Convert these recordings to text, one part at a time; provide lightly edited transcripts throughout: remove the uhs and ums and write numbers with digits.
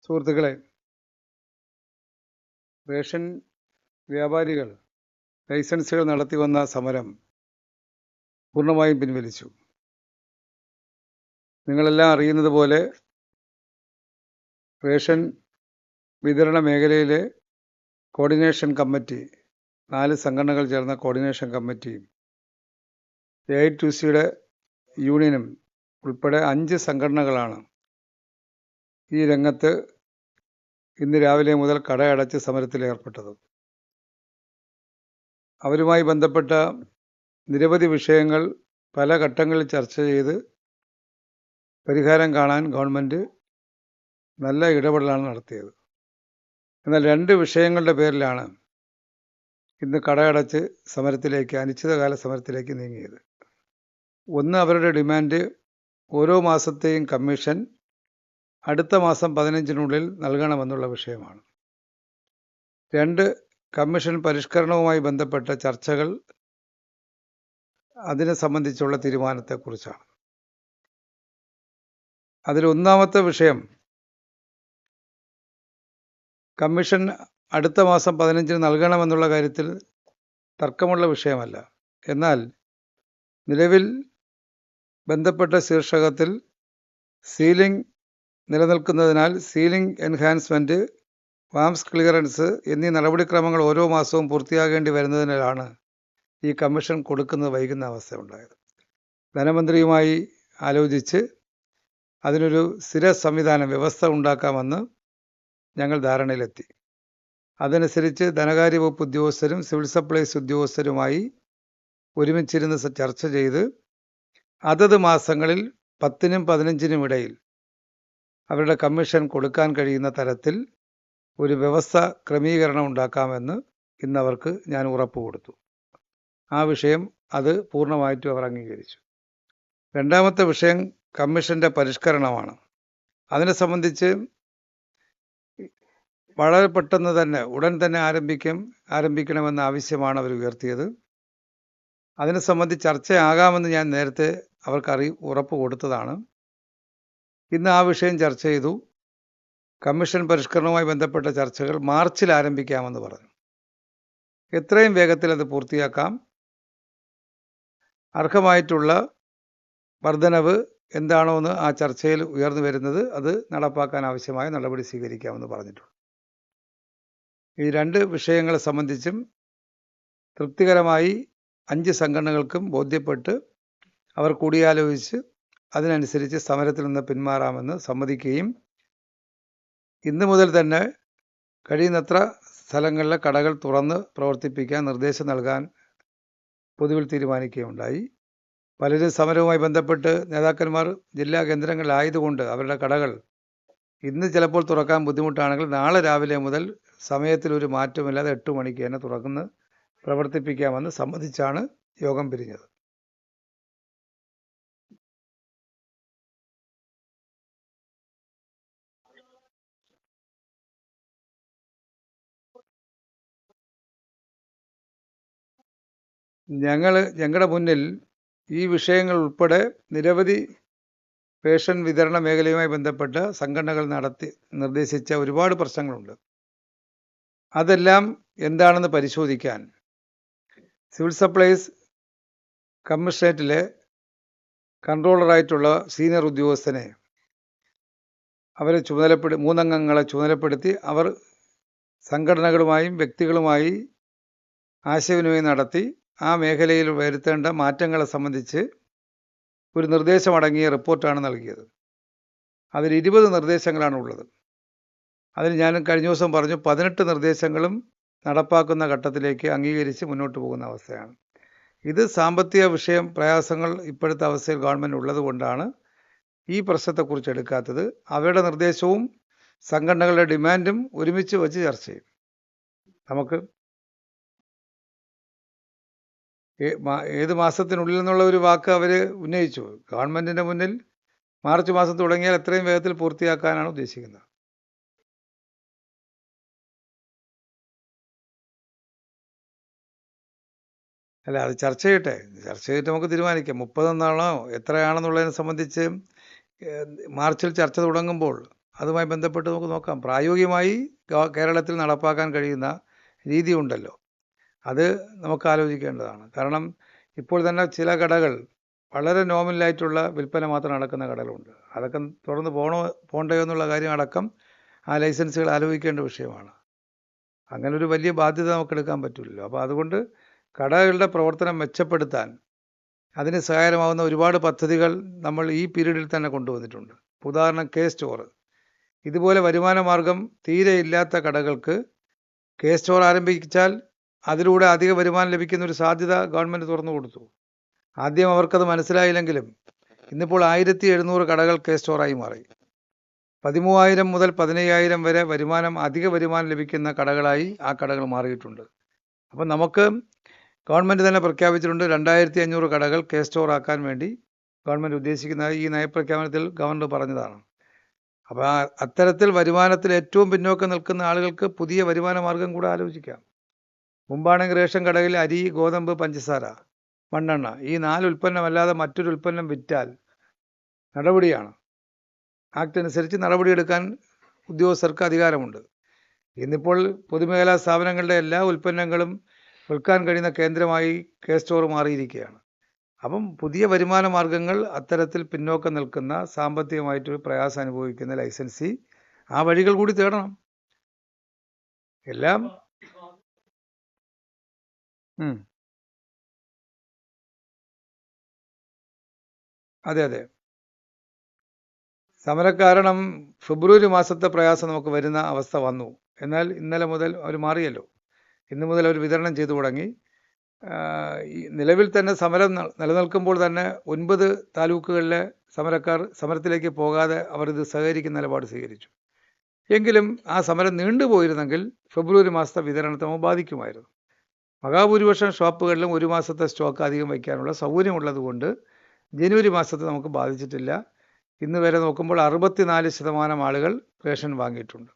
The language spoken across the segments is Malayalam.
സുഹൃത്തുക്കളെ, റേഷൻ വ്യാപാരികൾ ലൈസൻസുകൾ നടത്തിവന്ന സമരം പൂർണ്ണമായും പിൻവലിച്ചു. നിങ്ങളെല്ലാം അറിയുന്നത് പോലെ റേഷൻ വിതരണ മേഖലയിലെ കോർഡിനേഷൻ കമ്മിറ്റി, 4 സംഘടനകൾ ചേർന്ന കോർഡിനേഷൻ കമ്മിറ്റിയും AITUC യൂണിയനും ഉൾപ്പെടെ 5 സംഘടനകളാണ് ഈ രംഗത്ത് ഇന്ന് രാവിലെ മുതൽ കടയടച്ച് സമരത്തിൽ ഏർപ്പെട്ടത്. അവരുമായി ബന്ധപ്പെട്ട നിരവധി വിഷയങ്ങൾ പല ഘട്ടങ്ങളിൽ ചർച്ച ചെയ്ത് പരിഹാരം കാണാൻ ഗവൺമെൻറ് നല്ല ഇടപെടലാണ് നടത്തിയത്. എന്നാൽ 2 വിഷയങ്ങളുടെ പേരിലാണ് ഇന്ന് കടയടച്ച് സമരത്തിലേക്ക്, അനിശ്ചിതകാല സമരത്തിലേക്ക് നീങ്ങിയത്. ഒന്ന്, അവരുടെ ഡിമാൻഡ് ഓരോ മാസത്തെയും കമ്മീഷൻ അടുത്ത മാസം 15-നുള്ളിൽ നൽകണമെന്നുള്ള വിഷയമാണ്. 2, കമ്മീഷൻ പരിഷ്കരണവുമായി ബന്ധപ്പെട്ട ചർച്ചകൾ, അതിനെ സംബന്ധിച്ചുള്ള തീരുമാനത്തെക്കുറിച്ചാണ്. അതിൽ ഒന്നാമത്തെ വിഷയം, കമ്മീഷൻ അടുത്ത മാസം 15-ന് നൽകണമെന്നുള്ള കാര്യത്തിൽ തർക്കമുള്ള വിഷയമല്ല. എന്നാൽ നിലവിൽ ബന്ധപ്പെട്ട ശീർഷകത്തിൽ സീലിംഗ് നിലനിൽക്കുന്നതിനാൽ സീലിംഗ് എൻഹാൻസ്മെൻറ്റ്, വാംസ് ക്ലിയറൻസ് എന്നീ നടപടിക്രമങ്ങൾ ഓരോ മാസവും പൂർത്തിയാകേണ്ടി വരുന്നതിനാലാണ് ഈ കമ്മീഷൻ കൊടുക്കുന്നത് വൈകുന്ന അവസ്ഥ ഉണ്ടായത്. ധനമന്ത്രിയുമായി ആലോചിച്ച് അതിനൊരു സ്ഥിര സംവിധാനം, വ്യവസ്ഥ ഉണ്ടാക്കാമെന്ന് ഞങ്ങൾ ധാരണയിലെത്തി. അതനുസരിച്ച് ധനകാര്യ വകുപ്പ് ഉദ്യോഗസ്ഥരും സിവിൽ സപ്ലൈസ് ഉദ്യോഗസ്ഥരുമായി ഒരുമിച്ചിരുന്ന് ചർച്ച ചെയ്ത് അതത് മാസങ്ങളിൽ 10-നും 15-നും ഇടയിൽ അവരുടെ കമ്മീഷൻ കൊടുക്കാൻ കഴിയുന്ന തരത്തിൽ ഒരു വ്യവസ്ഥ, ക്രമീകരണം ഉണ്ടാക്കാമെന്ന് ഇന്നവർക്ക് ഞാൻ ഉറപ്പ് കൊടുത്തു. ആ വിഷയം അത് പൂർണ്ണമായിട്ടും അവർ അംഗീകരിച്ചു. രണ്ടാമത്തെ വിഷയം കമ്മീഷൻ്റെ പരിഷ്കരണമാണ്. അതിനെ സംബന്ധിച്ച് വളരെ പെട്ടെന്ന് തന്നെ, ഉടൻ തന്നെ ആരംഭിക്കണമെന്ന ആവശ്യമാണ് അവർ ഉയർത്തിയത്. അതിനെ സംബന്ധിച്ച് ചർച്ചയാകാമെന്ന് ഞാൻ നേരത്തെ അവർക്ക് ഉറപ്പ് കൊടുത്തതാണ്. ഇന്ന് ആ വിഷയം ചർച്ച ചെയ്തു. കമ്മീഷൻ പരിഷ്കരണവുമായി ബന്ധപ്പെട്ട ചർച്ചകൾ മാർച്ചിൽ ആരംഭിക്കാമെന്ന് പറഞ്ഞു. എത്രയും വേഗത്തിൽ അത് പൂർത്തിയാക്കാം. അർഹമായിട്ടുള്ള വർധനവ് എന്താണോ എന്ന് ആ ചർച്ചയിൽ ഉയർന്നു വരുന്നത് അത് നടപ്പാക്കാൻ ആവശ്യമായ നടപടി സ്വീകരിക്കാമെന്ന് പറഞ്ഞിട്ടുണ്ട്. ഈ 2 വിഷയങ്ങളെ സംബന്ധിച്ചും തൃപ്തികരമായി 5 സംഘടനകൾക്കും ബോധ്യപ്പെട്ട് അവർ കൂടിയാലോചിച്ച് അതിനനുസരിച്ച് സമരത്തിൽ നിന്ന് പിന്മാറാമെന്ന് സമ്മതിക്കുകയും ഇന്നു മുതൽ തന്നെ കഴിയുന്നത്ര സ്ഥലങ്ങളിലെ കടകൾ തുറന്ന് പ്രവർത്തിപ്പിക്കാൻ നിർദ്ദേശം നൽകാൻ പൊതുവിൽ തീരുമാനിക്കുകയുണ്ടായി. പലരും സമരവുമായി ബന്ധപ്പെട്ട് നേതാക്കന്മാർ ജില്ലാ കേന്ദ്രങ്ങളിലായതുകൊണ്ട് അവരുടെ കടകൾ ഇന്ന് ചിലപ്പോൾ തുറക്കാൻ ബുദ്ധിമുട്ടാണെങ്കിൽ നാളെ രാവിലെ മുതൽ സമയത്തിലൊരു മാറ്റമില്ലാതെ 8 മണിക്ക് തന്നെ തുറന്ന് പ്രവർത്തിപ്പിക്കാമെന്ന് സമ്മതിച്ചാണ് യോഗം പിരിഞ്ഞത്. ഞങ്ങളുടെ മുന്നിൽ ഈ വിഷയങ്ങൾ ഉൾപ്പെടെ നിരവധി റേഷൻ വിതരണ മേഖലയുമായി ബന്ധപ്പെട്ട സംഘടനകൾ നിർദ്ദേശിച്ച ഒരുപാട് പ്രശ്നങ്ങളുണ്ട്. അതെല്ലാം എന്താണെന്ന് പരിശോധിക്കാൻ സിവിൽ സപ്ലൈസ് കമ്മീഷണറേറ്റിലെ കൺട്രോളറായിട്ടുള്ള സീനിയർ ഉദ്യോഗസ്ഥനെ അവരെ 3 അംഗങ്ങളെ ചുമതലപ്പെടുത്തി അവർ സംഘടനകളുമായും വ്യക്തികളുമായി ആശയവിനിമയം നടത്തി ആ മേഖലയിൽ വരുത്തേണ്ട മാറ്റങ്ങളെ സംബന്ധിച്ച് ഒരു നിർദ്ദേശമടങ്ങിയ റിപ്പോർട്ടാണ് നൽകിയത്. അതിൽ 20 നിർദ്ദേശങ്ങളാണ് ഉള്ളത്. അതിന് ഞാൻ കഴിഞ്ഞ ദിവസം പറഞ്ഞു 18 നിർദ്ദേശങ്ങളും നടപ്പാക്കുന്ന ഘട്ടത്തിലേക്ക് അംഗീകരിച്ച് മുന്നോട്ട് പോകുന്ന അവസ്ഥയാണ്. ഇത് സാമ്പത്തിക പ്രയാസങ്ങൾ ഇപ്പോഴത്തെ അവസ്ഥയിൽ ഗവൺമെൻറ് ഉള്ളത് കൊണ്ടാണ് ഈ പ്രശ്നത്തെക്കുറിച്ച് എടുക്കാത്തത്. അവരുടെ നിർദ്ദേശവും സംഘടനകളുടെ ഡിമാൻഡും ഒരുമിച്ച് വെച്ച് ചർച്ച ചെയ്യും. നമുക്ക് ഏത് മാസത്തിനുള്ളിൽ എന്നുള്ള ഒരു വാക്ക് അവർ ഉന്നയിച്ചു. ഗവൺമെൻറ്റിൻ്റെ മുന്നിൽ മാർച്ച് മാസം തുടങ്ങിയാൽ എത്രയും വേഗത്തിൽ പൂർത്തിയാക്കാനാണ് ഉദ്ദേശിക്കുന്നത്. അല്ല, അത് ചർച്ച ചെയ്തിട്ട് നമുക്ക് തീരുമാനിക്കാം. 30 എന്നാണോ എത്രയാണെന്നുള്ളതിനെ സംബന്ധിച്ച് മാർച്ചിൽ ചർച്ച തുടങ്ങുമ്പോൾ അതുമായി ബന്ധപ്പെട്ട് നമുക്ക് നോക്കാം. പ്രായോഗികമായി കേരളത്തിൽ നടപ്പാക്കാൻ കഴിയുന്ന രീതി ഉണ്ടല്ലോ, അത് നമുക്ക് ആലോചിക്കേണ്ടതാണ്. കാരണം ഇപ്പോൾ തന്നെ ചില കടകൾ വളരെ നോമിനലായിട്ടുള്ള വിൽപ്പന മാത്രം നടക്കുന്ന കടകളുണ്ട്. അതൊക്കെ തുടർന്ന് പോകണ്ടയോ എന്നുള്ള കാര്യം അടക്കം ആ ലൈസൻസുകൾ ആലോചിക്കേണ്ട വിഷയമാണ്. അങ്ങനെ ഒരു വലിയ ബാധ്യത നമുക്ക് എടുക്കാൻ പറ്റില്ലല്ലോ. അപ്പോൾ അതുകൊണ്ട് കടകളുടെ പ്രവർത്തനം മെച്ചപ്പെടുത്താൻ അതിന് സഹായകമാവുന്ന ഒരുപാട് പദ്ധതികൾ നമ്മൾ ഈ പീരീഡിൽ തന്നെ കൊണ്ടുവന്നിട്ടുണ്ട്. ഉദാഹരണം സ്റ്റോർ. ഇതുപോലെ വരുമാന മാർഗം തീരെ ഇല്ലാത്ത കടകൾക്ക് സ്റ്റോർ ആരംഭിച്ചാൽ അതിലൂടെ അധിക വരുമാനം ലഭിക്കുന്ന ഒരു സാധ്യത ഗവൺമെൻറ് തുറന്നു കൊടുത്തു. ആദ്യം അവർക്കത് മനസ്സിലായില്ലെങ്കിലും ഇന്നിപ്പോൾ 1700 കടകൾ സ്റ്റോറായി മാറി. 13,000 മുതൽ 15,000 വരെ അധിക വരുമാനം ലഭിക്കുന്ന കടകളായി ആ കടകൾ മാറിയിട്ടുണ്ട്. അപ്പം നമുക്ക് ഗവൺമെൻറ് തന്നെ പ്രഖ്യാപിച്ചിട്ടുണ്ട് 2,500 കടകൾ സ്റ്റോർ ആക്കാൻ വേണ്ടി ഗവൺമെൻറ് ഉദ്ദേശിക്കുന്നത് ഈ നയപ്രഖ്യാപനത്തിൽ ഗവർണർ പറഞ്ഞതാണ്. അപ്പോൾ അത്തരത്തിൽ വരുമാനത്തിൽ ഏറ്റവും പിന്നോക്കം നിൽക്കുന്ന ആളുകൾക്ക് പുതിയ വരുമാന മാർഗം കൂടെ ആലോചിക്കാം. മുമ്പാണെങ്കിൽ റേഷൻ കടയിൽ അരി, ഗോതമ്പ്, പഞ്ചസാര, മണ്ണെണ്ണ ഈ 4 ഉൽപ്പന്നമല്ലാതെ മറ്റൊരു ഉൽപ്പന്നം വിറ്റാൽ നടപടിയാണ്. ആക്ട് അനുസരിച്ച് നടപടിയെടുക്കാൻ ഉദ്യോഗസ്ഥർക്ക് അധികാരമുണ്ട്. ഇന്നിപ്പോൾ പൊതുമേഖലാ സ്ഥാപനങ്ങളുടെ എല്ലാ ഉൽപ്പന്നങ്ങളും വിൽക്കാൻ കഴിയുന്ന കേന്ദ്രമായി സ്റ്റോർ മാറിയിരിക്കുകയാണ്. അപ്പം പുതിയ വരുമാന മാർഗങ്ങൾ അത്തരത്തിൽ പിന്നോക്കം നിൽക്കുന്ന സാമ്പത്തികമായിട്ടൊരു പ്രയാസം അനുഭവിക്കുന്ന ലൈസൻസി ആ വഴികൾ കൂടി തേടണം. എല്ലാം അതെ അതെ. സമരക്കാരണം ഫെബ്രുവരി മാസത്തെ പ്രയാസം നമുക്ക് വരുന്ന അവസ്ഥ വന്നു. എന്നാൽ ഇന്നലെ മുതൽ അവർ മാറിയല്ലോ. ഇന്നു മുതൽ അവർ വിതരണം ചെയ്തു തുടങ്ങി. നിലവിൽ തന്നെ സമരം നിലനിൽക്കുമ്പോൾ തന്നെ 9 താലൂക്കുകളിലെ സമരക്കാർ സമരത്തിലേക്ക് പോകാതെ അവർ ഇത് സഹകരിക്കുന്ന നിലപാട് സ്വീകരിച്ചു. എങ്കിലും ആ സമരം നീണ്ടുപോയിരുന്നെങ്കിൽ ഫെബ്രുവരി മാസത്തെ വിതരണത്തെ നമുക്ക് ബാധിക്കുമായിരുന്നു. മഹാഭൂരിപക്ഷം ഷോപ്പുകളിലും 1 മാസത്തെ സ്റ്റോക്ക് അധികം വയ്ക്കാനുള്ള സൗകര്യമുള്ളത് കൊണ്ട് ജനുവരി മാസത്തെ നമുക്ക് ബാധിച്ചിട്ടില്ല. ഇന്ന് വരെ നോക്കുമ്പോൾ 64% ആളുകൾ റേഷൻ വാങ്ങിയിട്ടുണ്ട്.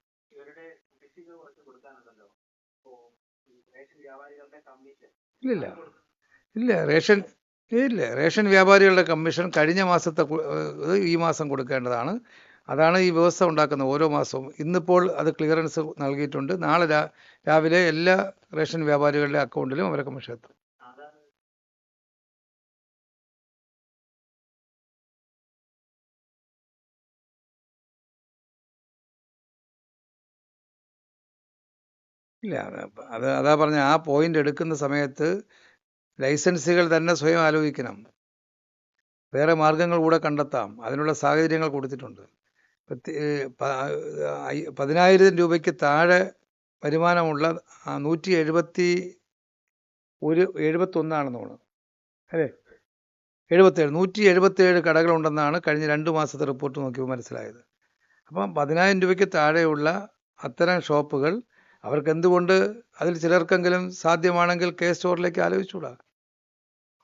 ഇല്ല ഇല്ല റേഷൻ വ്യാപാരികളുടെ കമ്മീഷൻ കഴിഞ്ഞ മാസത്തെ ഈ മാസം കൊടുക്കേണ്ടതാണ്. അതാണ് ഈ വ്യവസ്ഥ ഉണ്ടാക്കുന്നത് ഓരോ മാസവും. ഇന്നിപ്പോൾ അത് ക്ലിയറൻസ് നൽകിയിട്ടുണ്ട്. നാളെ രാവിലെ എല്ലാ റേഷൻ വ്യാപാരികളുടെ അക്കൗണ്ടിലും അവരെ കമ്മീഷൻ എത്തും. ഇല്ല അതാ പറഞ്ഞ ആ പോയിന്റ് എടുക്കുന്ന സമയത്ത് ലൈസൻസുകൾ തന്നെ സ്വയം ആലോചിക്കണം. വേറെ മാർഗങ്ങൾ കൂടെ കണ്ടെത്താം. അതിനുള്ള സാഹചര്യങ്ങൾ കൊടുത്തിട്ടുണ്ട്. 10,000 രൂപയ്ക്ക് താഴെ വരുമാനമുള്ള 171 ആണെന്ന് തോന്നുന്നു അല്ലേ, 177 കടകളുണ്ടെന്നാണ് കഴിഞ്ഞ 2 മാസത്തെ റിപ്പോർട്ട് നോക്കിയപ്പോൾ മനസ്സിലായത്. അപ്പം 10,000 രൂപയ്ക്ക് താഴെയുള്ള അത്തരം ഷോപ്പുകൾ അവർക്ക് എന്തുകൊണ്ട് അതിൽ ചിലർക്കെങ്കിലും സാധ്യമാണെങ്കിൽ സ്റ്റോറിലേക്ക് ആലോചിച്ചുകൂടാ?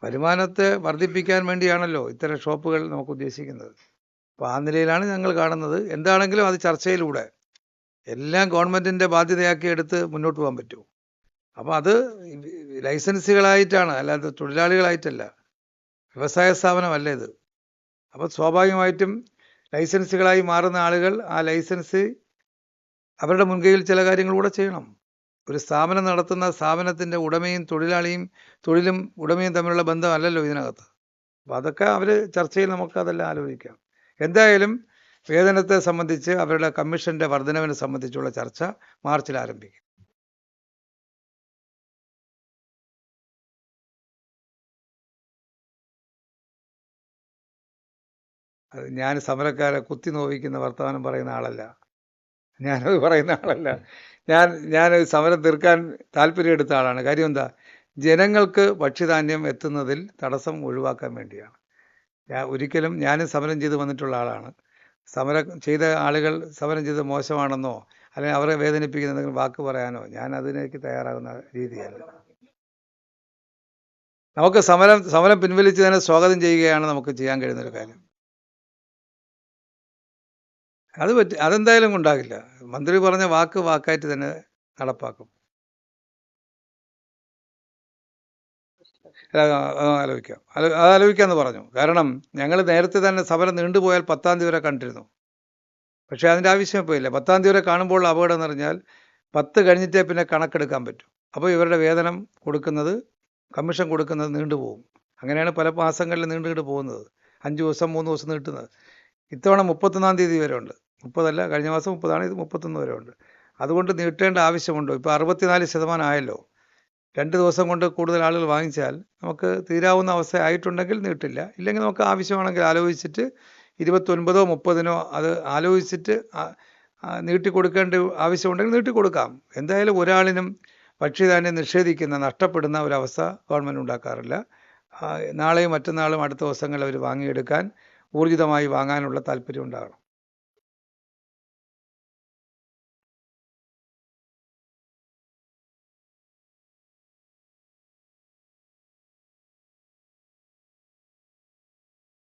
വരുമാനത്തെ വർദ്ധിപ്പിക്കാൻ വേണ്ടിയാണല്ലോ ഇത്തരം ഷോപ്പുകൾ നമുക്ക് ഉദ്ദേശിക്കുന്നത്. അപ്പോൾ ആ നിലയിലാണ് ഞങ്ങൾ കാണുന്നത്. എന്താണെങ്കിലും അത് ചർച്ചയിലൂടെ എല്ലാം ഗവൺമെൻറ്റിൻ്റെ ബാധ്യതയാക്കി എടുത്ത് മുന്നോട്ട് പോകാൻ പറ്റുമോ? അപ്പോൾ അത് ലൈസൻസുകളായിട്ടാണ്, അല്ലാതെ തൊഴിലാളികളായിട്ടല്ല. വ്യവസായ സ്ഥാപനമല്ല ഇത്. അപ്പോൾ സ്വാഭാവികമായിട്ടും ലൈസൻസുകളായി മാറുന്ന ആളുകൾ ആ ലൈസൻസ് അവരുടെ മുൻകൈയിൽ ചില കാര്യങ്ങൾ കൂടെ ചെയ്യണം. ഒരു സ്ഥാപനം നടത്തുന്ന സ്ഥാപനത്തിൻ്റെ ഉടമയും തൊഴിലും ഉടമയും തമ്മിലുള്ള ബന്ധമല്ലല്ലോ ഇതിനകത്ത്. അപ്പോൾ അതൊക്കെ അവർ ചർച്ചയിൽ നമുക്കതെല്ലാം ആലോചിക്കാം. എന്തായാലും വേതനത്തെ സംബന്ധിച്ച് അവരുടെ കമ്മീഷൻ്റെ വർധനവിനെ സംബന്ധിച്ചുള്ള ചർച്ച മാർച്ചിൽ ആരംഭിക്കും. അത് ഞാൻ സമരക്കാരെ കുത്തി നോവിക്കുന്ന വർത്തമാനം പറയുന്ന ആളല്ല. ഞാനത് പറയുന്ന ആളല്ല. ഞാൻ സമരം തീർക്കാൻ താല്പര്യം എടുത്ത ആളാണ്. കാര്യം എന്താ, ജനങ്ങൾക്ക് ഭക്ഷ്യധാന്യം എത്തുന്നതിൽ തടസ്സം ഒഴിവാക്കാൻ വേണ്ടിയാണ്. ഒരിക്കലും ഞാനും സമരം ചെയ്ത് വന്നിട്ടുള്ള ആളാണ്. സമരം ചെയ്ത ആളുകൾ സമരം ചെയ്ത് മോശമാണെന്നോ അല്ലെങ്കിൽ അവരെ വേദനിപ്പിക്കുന്ന എന്തെങ്കിലും വാക്ക് പറയാനോ ഞാൻ അതിലേക്ക് തയ്യാറാകുന്ന രീതിയല്ല. നമുക്ക് സമരം പിൻവലിച്ചതിനെ സ്വാഗതം ചെയ്യുകയാണ് നമുക്ക് ചെയ്യാൻ കഴിയുന്നൊരു കാര്യം. അതെന്തായാലും ഉണ്ടാകില്ല. മന്ത്രി പറഞ്ഞ വാക്കായിട്ട് തന്നെ നടപ്പാക്കും. ആലോചിക്കാമെന്ന് പറഞ്ഞു. കാരണം ഞങ്ങൾ നേരത്തെ തന്നെ സമരം നീണ്ടുപോയാൽ 10-ാം തീയതി വരെ കണ്ടിരുന്നു. പക്ഷേ അതിൻ്റെ ആവശ്യം ഇപ്പോൾ ഇല്ല. 10-ാം തീയതി വരെ കാണുമ്പോൾ അപകടം എന്ന് പറഞ്ഞാൽ 10 കഴിഞ്ഞിട്ടേ പിന്നെ കണക്കെടുക്കാൻ പറ്റും. അപ്പോൾ ഇവരുടെ വേതനം കൊടുക്കുന്നത്, കമ്മീഷൻ കൊടുക്കുന്നത് നീണ്ടുപോകും. അങ്ങനെയാണ് പല മാസങ്ങളിൽ നീണ്ടു പോകുന്നത്. 5 ദിവസം 3 ദിവസം നീട്ടുന്നത്. ഇത്തവണ 31-ാം തീയതി വരെ ഉണ്ട്. 30 കഴിഞ്ഞ മാസം 30 ഇത് 31 വരെ ഉണ്ട്. അതുകൊണ്ട് നീട്ടേണ്ട ആവശ്യമുണ്ടോ? ഇപ്പോൾ 64% ആയല്ലോ. 2 ദിവസം കൊണ്ട് കൂടുതൽ ആളുകൾ വാങ്ങിച്ചാൽ നമുക്ക് തീരാവുന്ന അവസ്ഥ ആയിട്ടുണ്ടെങ്കിൽ നീട്ടില്ല. ഇല്ലെങ്കിൽ നമുക്ക് ആവശ്യമാണെങ്കിൽ ആലോചിച്ചിട്ട് 29-ഓ 30-നോ അത് ആലോചിച്ചിട്ട് നീട്ടിക്കൊടുക്കേണ്ട ആവശ്യമുണ്ടെങ്കിൽ നീട്ടിക്കൊടുക്കാം. എന്തായാലും ഒരാളിനും ഭക്ഷ്യധാന്യം നിഷേധിക്കുന്ന, നഷ്ടപ്പെടുന്ന ഒരവസ്ഥ ഗവൺമെൻറ് ഉണ്ടാക്കാറില്ല. നാളെയും മറ്റന്നാളും അടുത്ത ദിവസങ്ങളിൽ അവർ വാങ്ങിയെടുക്കാൻ, ഊർജിതമായി വാങ്ങാനുള്ള താല്പര്യം ഉണ്ടാകണം.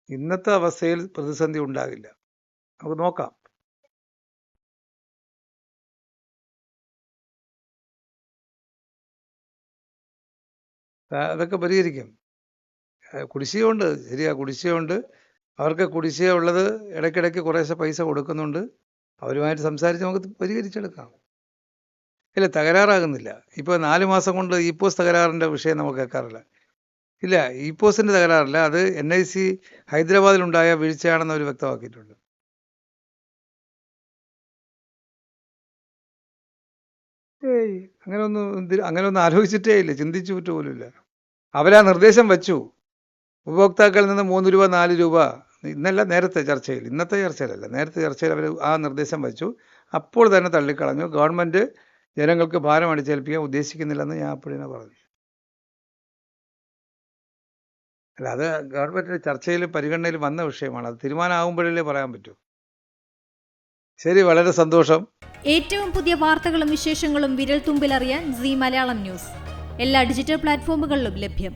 ഇന്നത്തെ അവസ്ഥയിൽ പ്രതിസന്ധി ഉണ്ടാകില്ല. നമുക്ക് നോക്കാം. അതൊക്കെ പരിഹരിക്കും. കുടിശ്ശികയുണ്ട്, ശരിയാ, കുടിശ്ശികയുണ്ട്. അവർക്ക് കുടിശ്ശിക ഉള്ളത് ഇടയ്ക്കിടയ്ക്ക് കുറേശ്ശെ പൈസ കൊടുക്കുന്നുണ്ട്. അവരുമായിട്ട് സംസാരിച്ച് നമുക്ക് പരിഹരിച്ചെടുക്കാം. ഇല്ല, തകരാറാകുന്നില്ല. ഇപ്പോൾ 4 മാസം കൊണ്ട് ഇപോസ് തകരാറിൻ്റെ വിഷയം നമുക്ക് കേൾക്കാറില്ല. ഇല്ല, ഇപോസിൻ്റെ തകരാറില്ല. അത് NIC ഹൈദരാബാദിലുണ്ടായ വീഴ്ചയാണെന്ന് അവർ വ്യക്തമാക്കിയിട്ടുണ്ട്. ഏയ് അങ്ങനെയൊന്നും ആലോചിച്ചിട്ടേ ഇല്ല, ചിന്തിച്ചു പോലുമില്ല. അവരാ നിർദ്ദേശം വച്ചു. ഉപഭോക്താക്കളിൽ നിന്ന് 3 രൂപ 4 രൂപ, ഇന്നല്ല നേരത്തെ ചർച്ചയിൽ, ഇന്നത്തെ ചർച്ചയിലല്ല, നേരത്തെ ചർച്ചയിൽ അവർ ആ നിർദ്ദേശം വച്ചു. അപ്പോൾ തന്നെ തള്ളിക്കളഞ്ഞു. ഗവൺമെൻറ് ജനങ്ങൾക്ക് ഭാരം അടിച്ചേൽപ്പിക്കാൻ ഉദ്ദേശിക്കുന്നില്ലെന്ന് ഞാൻ അപ്പോഴേ പറഞ്ഞു. അല്ല, അത് ഗവൺമെൻറ് ചർച്ചയിൽ പരിഗണനയിൽ വന്ന വിഷയമാണ്. അത് തീരുമാനമാകുമ്പോഴല്ലേ പറയാൻ പറ്റൂ. ശരി, വളരെ സന്തോഷം. ഏറ്റവും പുതിയ വാർത്തകളും വിശേഷങ്ങളും വിരൽ തുമ്പിലറിയാൻ സീ മലയാളം ന്യൂസ് എല്ലാ ഡിജിറ്റൽ പ്ലാറ്റ്ഫോമുകളിലും ലഭ്യം.